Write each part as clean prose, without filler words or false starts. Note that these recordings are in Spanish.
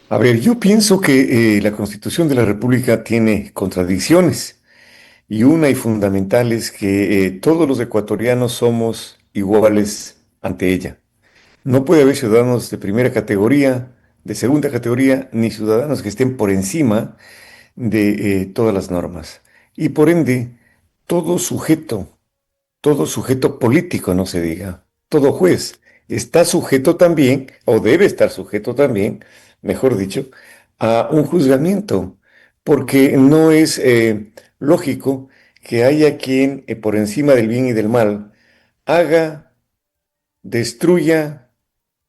A ver, yo pienso que la Constitución de la República tiene contradicciones y una y fundamental es que todos los ecuatorianos somos iguales ante ella. No puede haber ciudadanos de primera categoría, de segunda categoría, ni ciudadanos que estén por encima de todas las normas. Y por ende, todo sujeto todo sujeto político, no se diga, todo juez está sujeto también, o debe estar sujeto también, mejor dicho, a un juzgamiento, porque no es lógico que haya quien, por encima del bien y del mal, haga, destruya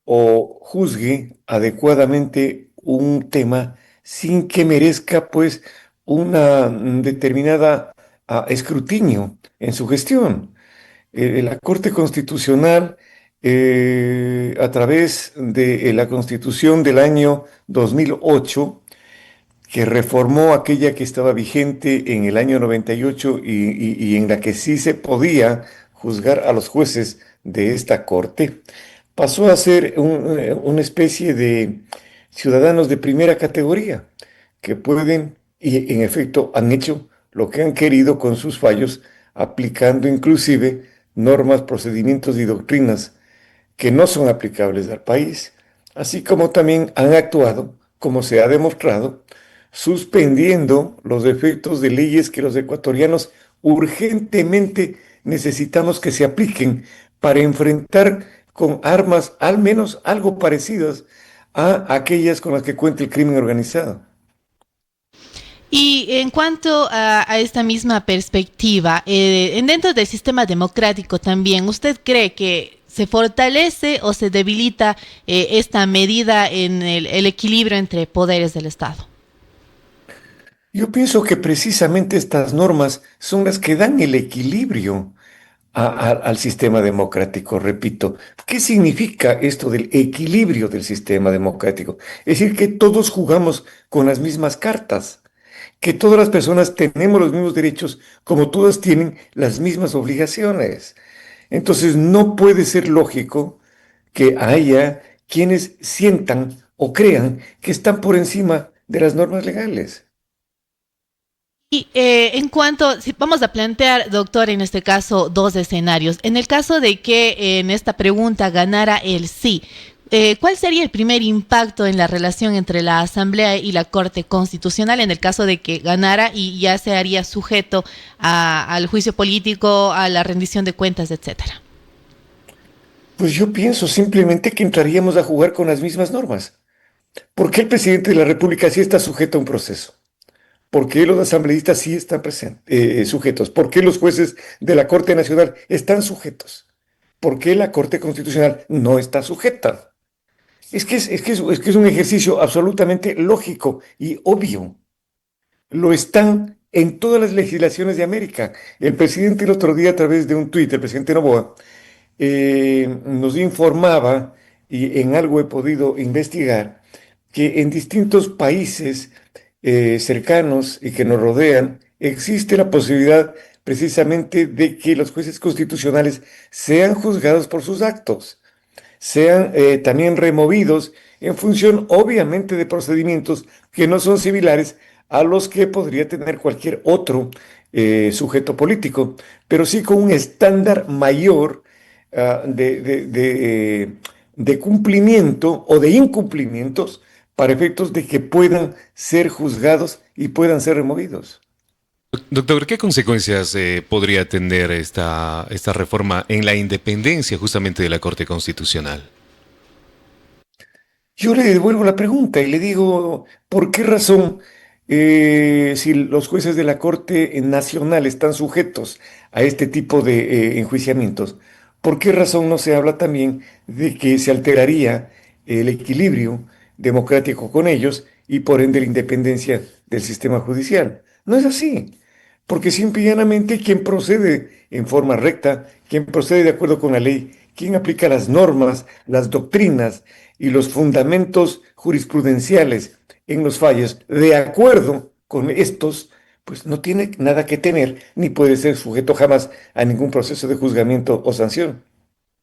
o juzgue adecuadamente un tema sin que merezca, pues, una determinada escrutinio en su gestión. La Corte Constitucional, a través de la Constitución del año 2008, que reformó aquella que estaba vigente en el año 98 y en la que sí se podía juzgar a los jueces de esta Corte, pasó a ser una especie de ciudadanos de primera categoría que pueden, y en efecto han hecho lo que han querido con sus fallos, aplicando inclusive normas, procedimientos y doctrinas que no son aplicables al país, así como también han actuado, como se ha demostrado, suspendiendo los efectos de leyes que los ecuatorianos urgentemente necesitamos que se apliquen para enfrentar con armas al menos algo parecidas a aquellas con las que cuenta el crimen organizado. Y en cuanto a esta misma perspectiva, dentro del sistema democrático también, ¿usted cree que se fortalece o se debilita esta medida en el equilibrio entre poderes del Estado? Yo pienso que precisamente estas normas son las que dan el equilibrio al sistema democrático, repito. ¿Qué significa esto del equilibrio del sistema democrático? Es decir, que todos jugamos con las mismas cartas, que todas las personas tenemos los mismos derechos, como todas tienen las mismas obligaciones. Entonces, no puede ser lógico que haya quienes sientan o crean que están por encima de las normas legales. Y en cuanto, si vamos a plantear, doctor, en este caso, dos escenarios. En el caso de que en esta pregunta ganara el sí, ¿cuál sería el primer impacto en la relación entre la Asamblea y la Corte Constitucional en el caso de que ganara y ya se haría sujeto al juicio político, a la rendición de cuentas, etcétera? Pues yo pienso simplemente que entraríamos a jugar con las mismas normas. ¿Por qué el presidente de la República sí está sujeto a un proceso? ¿Por qué los asambleístas sí están sujetos? ¿Por qué los jueces de la Corte Nacional están sujetos? ¿Por qué la Corte Constitucional no está sujeta? Es que es un ejercicio absolutamente lógico y obvio. Lo están en todas las legislaciones de América. El presidente el otro día, a través de un tuit, el presidente Noboa, nos informaba, y en algo he podido investigar, que en distintos países cercanos y que nos rodean existe la posibilidad precisamente de que los jueces constitucionales sean juzgados por sus actos, sean también removidos en función obviamente de procedimientos que no son similares a los que podría tener cualquier otro sujeto político, pero sí con un estándar mayor de cumplimiento o de incumplimientos para efectos de que puedan ser juzgados y puedan ser removidos. Doctor, ¿qué consecuencias podría tener esta reforma en la independencia justamente de la Corte Constitucional? Yo le devuelvo la pregunta y le digo, ¿por qué razón, si los jueces de la Corte Nacional están sujetos a este tipo de enjuiciamientos, por qué razón no se habla también de que se alteraría el equilibrio democrático con ellos y por ende la independencia del sistema judicial? No es así, porque simple y llanamente quien procede en forma recta, quien procede de acuerdo con la ley, quien aplica las normas, las doctrinas, y los fundamentos jurisprudenciales en los fallos, de acuerdo con estos, pues no tiene nada que temer ni puede ser sujeto jamás a ningún proceso de juzgamiento o sanción.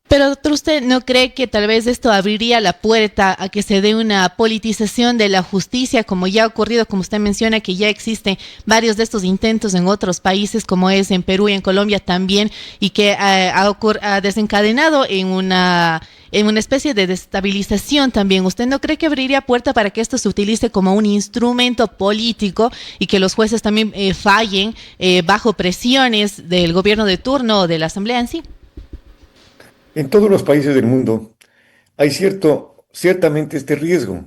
Pero doctor, ¿usted no cree que tal vez esto abriría la puerta a que se dé una politización de la justicia, como ya ha ocurrido, como usted menciona, que ya existen varios de estos intentos en otros países, como es en Perú y en Colombia también, y que ha desencadenado en una especie de destabilización también? ¿Usted no cree que abriría puerta para que esto se utilice como un instrumento político y que los jueces también fallen bajo presiones del gobierno de turno o de la asamblea en sí? En todos los países del mundo hay ciertamente este riesgo,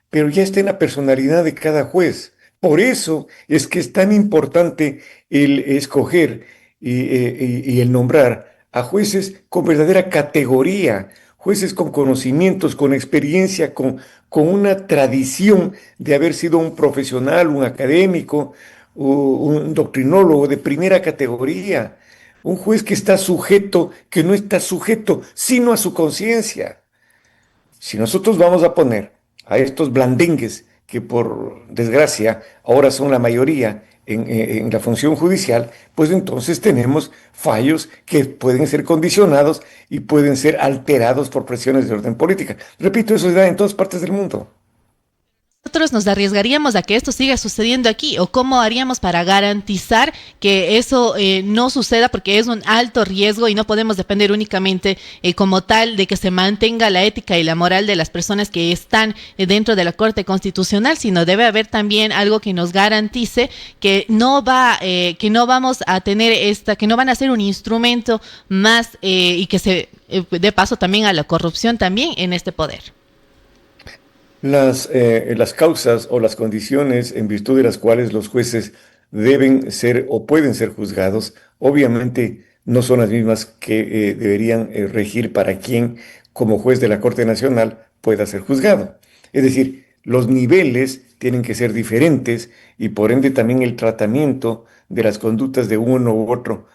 pero ya está en la personalidad de cada juez. Por eso es que es tan importante el escoger y el nombrar a jueces con verdadera categoría, jueces con conocimientos, con experiencia, con una tradición de haber sido un profesional, un académico, un doctrinólogo de primera categoría. Un juez que está sujeto, que no está sujeto, sino a su conciencia. Si nosotros vamos a poner a estos blandengues, que por desgracia ahora son la mayoría en la función judicial, pues entonces tenemos fallos que pueden ser condicionados y pueden ser alterados por presiones de orden política. Repito, eso se da en todas partes del mundo. ¿Nosotros nos arriesgaríamos a que esto siga sucediendo aquí? ¿O cómo haríamos para garantizar que eso no suceda? Porque es un alto riesgo y no podemos depender únicamente como tal de que se mantenga la ética y la moral de las personas que están dentro de la Corte Constitucional, sino debe haber también algo que nos garantice que no vamos a tener que no van a ser un instrumento más y que se dé paso también a la corrupción también en este poder. Las causas o las condiciones en virtud de las cuales los jueces deben ser o pueden ser juzgados, obviamente no son las mismas que deberían regir para quien, como juez de la Corte Nacional, pueda ser juzgado. Es decir, los niveles tienen que ser diferentes y por ende también el tratamiento de las conductas de uno u otro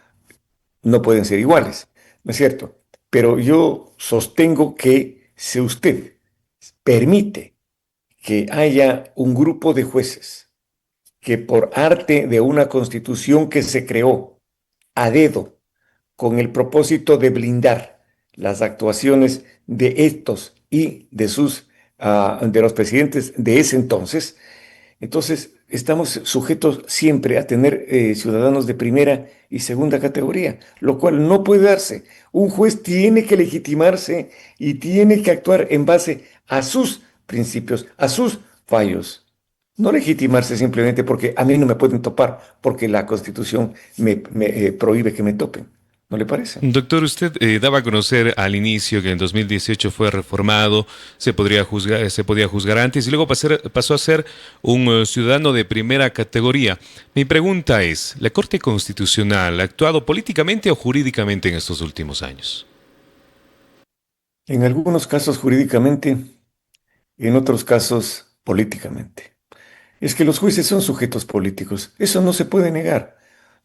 no pueden ser iguales, ¿no es cierto? Pero yo sostengo que si usted permite que haya un grupo de jueces que por arte de una constitución que se creó a dedo con el propósito de blindar las actuaciones de estos y de de los presidentes de ese entonces estamos sujetos siempre a tener ciudadanos de primera y segunda categoría, lo cual no puede darse. Un juez tiene que legitimarse y tiene que actuar en base a sus principios, a sus fallos. No legitimarse simplemente porque a mí no me pueden topar, porque la Constitución me prohíbe que me topen. ¿No le parece? Doctor, usted daba a conocer al inicio que en 2018 fue reformado, se podía juzgar antes y luego pasó a ser un ciudadano de primera categoría. Mi pregunta es, ¿la Corte Constitucional ha actuado políticamente o jurídicamente en estos últimos años? En algunos casos jurídicamente, en otros casos políticamente. Es que los jueces son sujetos políticos, eso no se puede negar.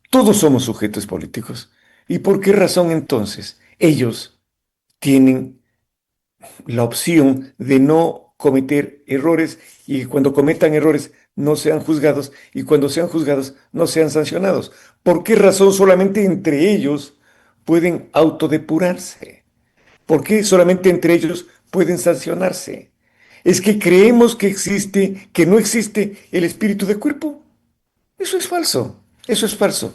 Todos somos sujetos políticos. ¿Y por qué razón entonces ellos tienen la opción de no cometer errores y cuando cometan errores no sean juzgados y cuando sean juzgados no sean sancionados? ¿Por qué razón solamente entre ellos pueden autodepurarse? ¿Por qué solamente entre ellos pueden sancionarse? ¿Es que creemos que no existe el espíritu de cuerpo? Eso es falso, eso es falso.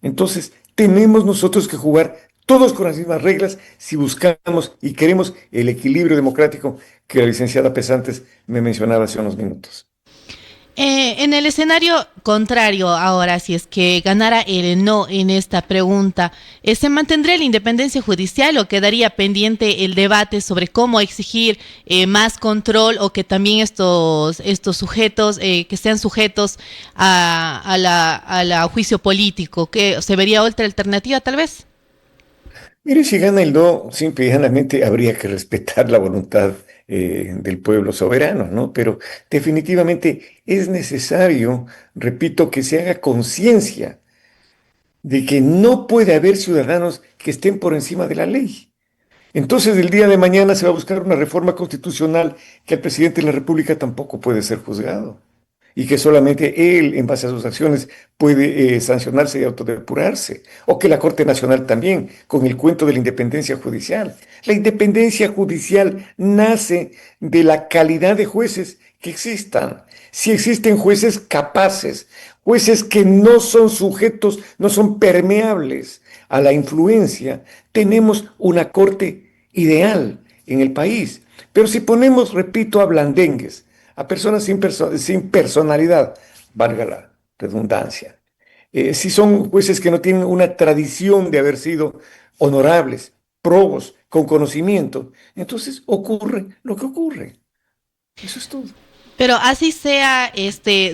Entonces, tenemos nosotros que jugar todos con las mismas reglas si buscamos y queremos el equilibrio democrático que la licenciada Pesantes me mencionaba hace unos minutos. En el escenario contrario, ahora, si es que ganara el no en esta pregunta, ¿se mantendría la independencia judicial o quedaría pendiente el debate sobre cómo exigir más control o que también estos sujetos, que sean sujetos a la juicio político? ¿Que se vería otra alternativa tal vez? Mire, si gana el no, simple y llanamente habría que respetar la voluntad del pueblo soberano, ¿no? Pero definitivamente es necesario, repito, que se haga conciencia de que no puede haber ciudadanos que estén por encima de la ley. Entonces, el día de mañana se va a buscar una reforma constitucional que el presidente de la República tampoco puede ser juzgado. y que solamente él, en base a sus acciones, puede sancionarse y autodepurarse. O que la Corte Nacional también, con el cuento de la independencia judicial. La independencia judicial nace de la calidad de jueces que existan. Si existen jueces capaces, jueces que no son sujetos, no son permeables a la influencia, tenemos una corte ideal en el país. Pero si ponemos, repito, a blandengues, a personas sin personalidad, valga la redundancia, si son jueces que no tienen una tradición de haber sido honorables, probos, con conocimiento, entonces ocurre lo que ocurre. Eso es todo. Pero así sea,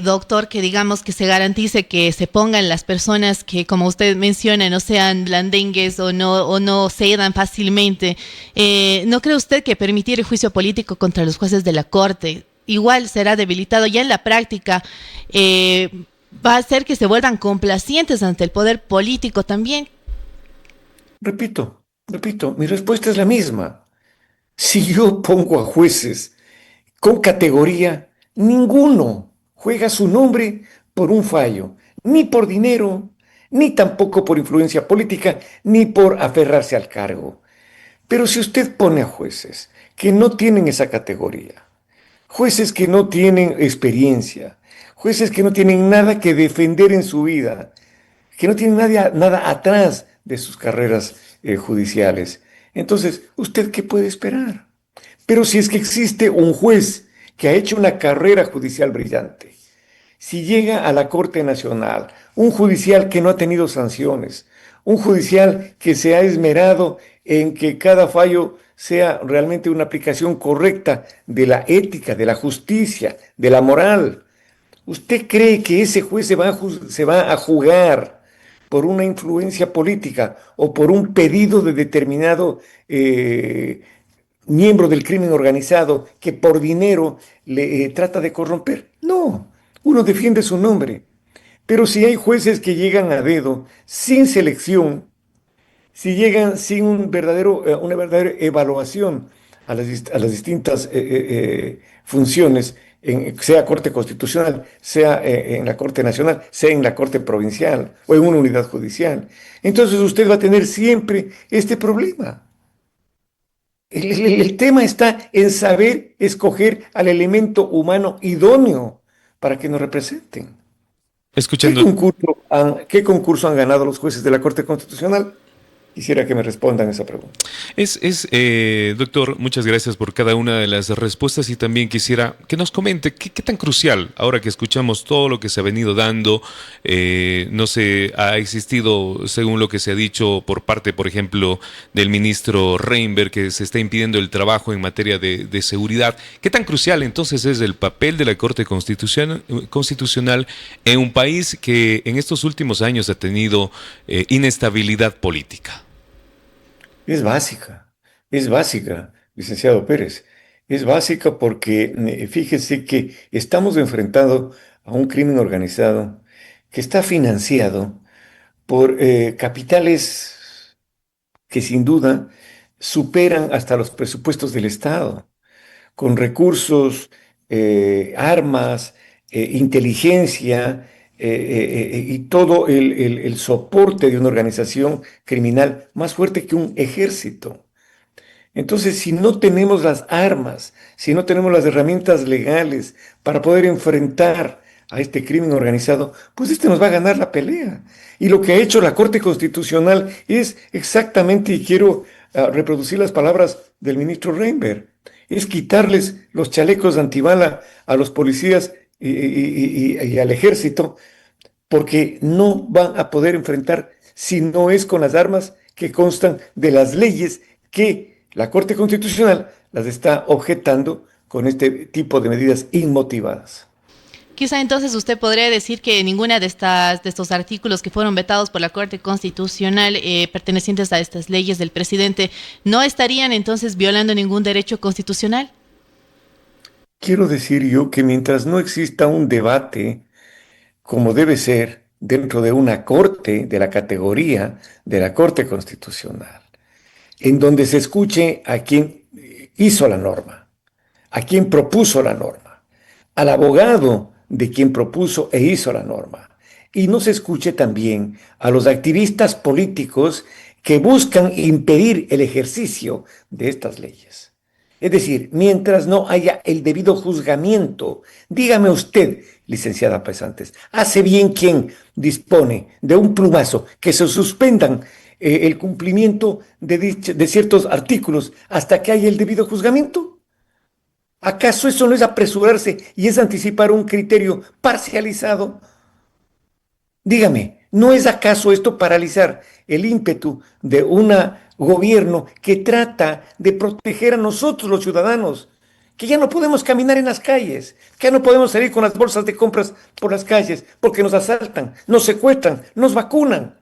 doctor, que digamos que se garantice que se pongan las personas que, como usted menciona, no sean blandengues o no cedan fácilmente. ¿No cree usted que permitir el juicio político contra los jueces de la Corte igual será debilitado ya en la práctica? Va a hacer que se vuelvan complacientes ante el poder político también. Repito, mi respuesta es la misma. Si yo pongo a jueces con categoría, ninguno juega su nombre por un fallo, ni por dinero, ni tampoco por influencia política, ni por aferrarse al cargo. Pero si usted pone a jueces que no tienen esa categoría, jueces que no tienen experiencia, jueces que no tienen nada que defender en su vida, que no tienen nada atrás de sus carreras judiciales, entonces, ¿usted qué puede esperar? Pero si es que existe un juez que ha hecho una carrera judicial brillante, si llega a la Corte Nacional, un judicial que no ha tenido sanciones, un judicial que se ha esmerado en que cada fallo sea realmente una aplicación correcta de la ética, de la justicia, de la moral, ¿usted cree que ese juez se va a jugar por una influencia política o por un pedido de determinado miembro del crimen organizado que por dinero le trata de corromper? No, uno defiende su nombre. Pero si hay jueces que llegan a dedo, sin selección, si llegan sin una verdadera evaluación a las distintas funciones, sea Corte Constitucional, sea en la Corte Nacional, sea en la Corte Provincial o en una unidad judicial, entonces usted va a tener siempre este problema. El tema está en saber escoger al elemento humano idóneo para que nos representen. Escuchando, ¿Qué concurso han ganado los jueces de la Corte Constitucional? Quisiera que me respondan esa pregunta. Doctor, muchas gracias por cada una de las respuestas y también quisiera que nos comente qué tan crucial, ahora que escuchamos todo lo que se ha venido dando, no sé, ha existido, según lo que se ha dicho por parte, por ejemplo, del ministro Reinberg, que se está impidiendo el trabajo en materia de seguridad. ¿Qué tan crucial entonces es el papel de la Corte Constitucional en un país que en estos últimos años ha tenido inestabilidad política? Es básica, licenciado Pérez. Es básica porque fíjese que estamos enfrentando a un crimen organizado que está financiado por capitales que sin duda superan hasta los presupuestos del Estado, con recursos, armas, inteligencia y todo el soporte de una organización criminal más fuerte que un ejército. Entonces, si no tenemos las armas, si no tenemos las herramientas legales para poder enfrentar a este crimen organizado, pues este nos va a ganar la pelea. Y lo que ha hecho la Corte Constitucional es exactamente, y quiero reproducir las palabras del ministro Reinberg, es quitarles los chalecos de antibala a los policías y al ejército, porque no van a poder enfrentar si no es con las armas que constan de las leyes que la Corte Constitucional las está objetando con este tipo de medidas inmotivadas. Quizá entonces usted podría decir que ninguna de estos artículos que fueron vetados por la Corte Constitucional pertenecientes a estas leyes del presidente no estarían entonces violando ningún derecho constitucional. Quiero decir yo que mientras no exista un debate como debe ser dentro de una corte de la categoría de la Corte Constitucional, en donde se escuche a quien hizo la norma, a quien propuso la norma, al abogado de quien propuso e hizo la norma. Y no se escuche también a los activistas políticos que buscan impedir el ejercicio de estas leyes. Es decir, mientras no haya el debido juzgamiento, dígame usted, licenciada Pesantes, ¿hace bien quien dispone de un plumazo que se suspendan el cumplimiento de ciertos artículos hasta que haya el debido juzgamiento? ¿Acaso eso no es apresurarse y es anticipar un criterio parcializado? Dígame, ¿no es acaso esto paralizar el ímpetu de un gobierno que trata de proteger a nosotros los ciudadanos? Que ya no podemos caminar en las calles, que ya no podemos salir con las bolsas de compras por las calles porque nos asaltan, nos secuestran, nos vacunan.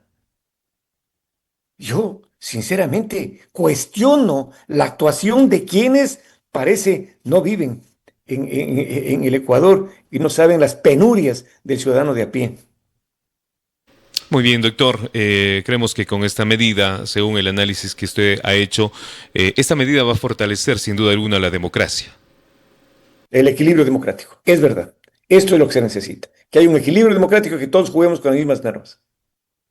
Yo, sinceramente, cuestiono la actuación de quienes parece no viven en el Ecuador y no saben las penurias del ciudadano de a pie. Muy bien, doctor. Creemos que con esta medida, según el análisis que usted ha hecho, esta medida va a fortalecer sin duda alguna la democracia. El equilibrio democrático, es verdad. Esto es lo que se necesita, que haya un equilibrio democrático y que todos juguemos con las mismas normas.